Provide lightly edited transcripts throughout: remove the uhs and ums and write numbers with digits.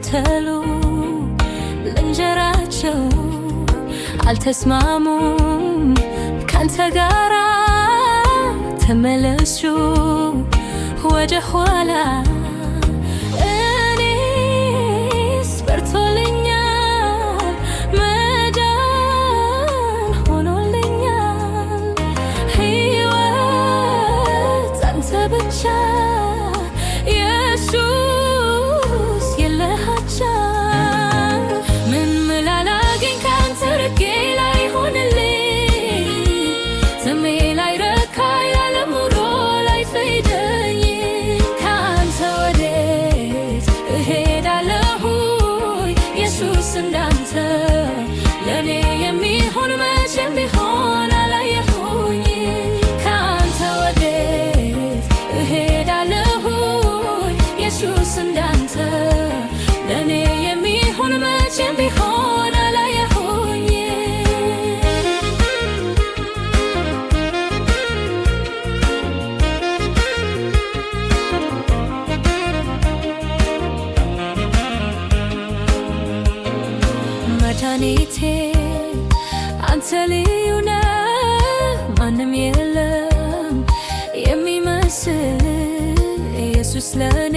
ተከተሉ ለእንጀራቸው አልተስማሙም ካንተ ጋራ ተመለሱ ወደ ኋላ እኔስ በርቶልኛል መዳን ሆኖልኛል ሕይወት አንተ ብቻ ኢየሱስ የለህ አቻ ምን ምላላገኝ ካንተ ርቄ ላይሆንልኝ ስሜ ላይረካ ያለም ኑሮ ላይፈይደኝ ካንተ ወዴት እሄዳለሁ ኢየሱስ እንዳንተ ለኔ የሚሆን መቼም ቢሆን አላየሁኝ ካንተ ወዴት እሄዳለሁ ኢየሱስ እንዳንተ ለኔ የሚሆን መቼም ቢሆን አላየሁኝ መድኃኒቴ አንተ ልዩ ነህ ማንም የለም የሚመስል ኢየሱስ ለኔ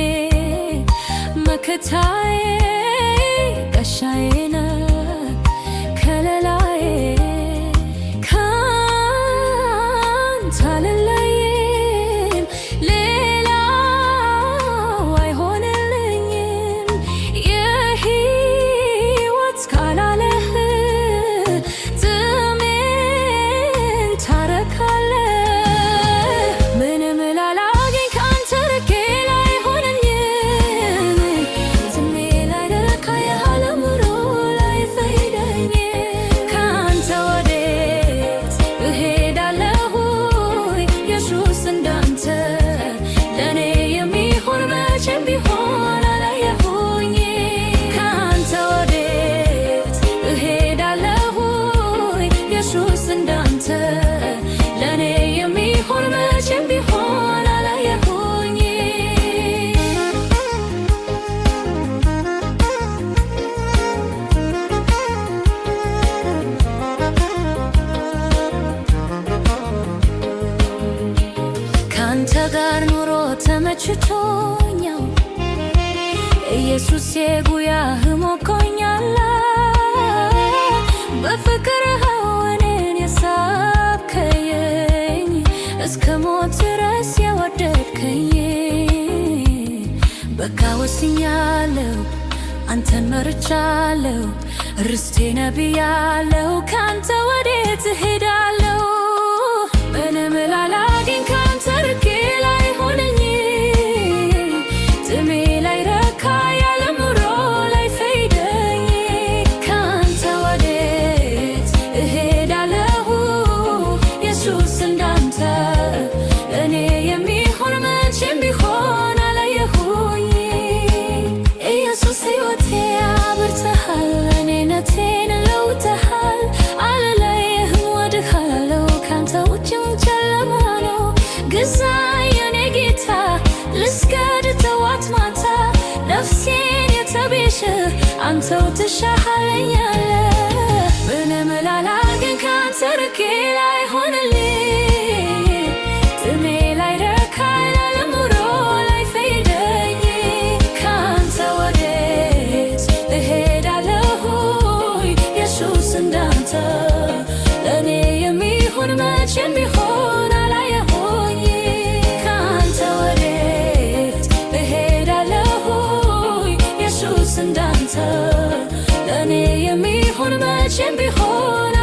መከታዬ ጋሻዬ ነህ ከለላዬ ካንተ አልለይም ሌላው አይሆንልኝም የሕይወት ካላለህ ጥሜን ታረካለህ ምንም ላላገኝ ካንተ ርቄ ላይሆንልኝም ስሜ ላይረካ የዓለም ኑሮ ላይፈይደኝ ካንተ ወዴት እሄዳለሁ ኢየሱስ እንዳንተ ለኔ የሚሆን መቼም ቢሆን አላየሁኝ ካንተ ወዴት እሄዳለሁ ኢየሱስ እንዳንተ ለኔ የሚሆን መቼም ቢሆን አላየሁኝ ካንተ ጋር ኑሮ ተመችቶኛል ኢየሱስ የጉያህ ሞቆኛል በፍቅርህ እኔን የሳብከኝ እስከ ሞት ድረስ የወደድከኝ በቃ ወስኛለሁ አንተን መርጫለሁ ርስቴ ነብያለሁ ካንተ ወዴት እሄዳለሁ ምንም ላላገኝ ካንተ ርቄ ላይሆንልኝ ጥሜ ላይረካ ያለም ኑሮ ላይፈይደኝ ካንተ ወዴት እሄዳለሁ ኢየሱስ እንዳንተ ለኔ የሚሆን መቼም ቢሆን አላየሁኝ ኢየሱስ ሕይወቴ አብርተሃል እኔነቴን ለውጠሃል አልለይህም ወድሃለሁ ካንተ ውጭም ጨለማ ነው ግዛኝ የኔ ጌታ ልስገድ ጠዋት ማታ ነፍሴን የተቤዠህ አንተው ትሻለኛለህ ምንም ላላገኝ ካንተ ርቄ ላይሆንልኝ ጥሜ ላይረካ የዓለም ኑሮ ላይፈይደኝ ካንተ ወዴት እሄዳለሁ ኢየሱስ እንዳንተ ለኔ የሚሆን መቼም ቢሆን አላየሁኝ ካንተ ወዴት እሄዳለሁ ኢየሱስ እንዳንተ ለኔ የሚሆን መቼም ቢሆን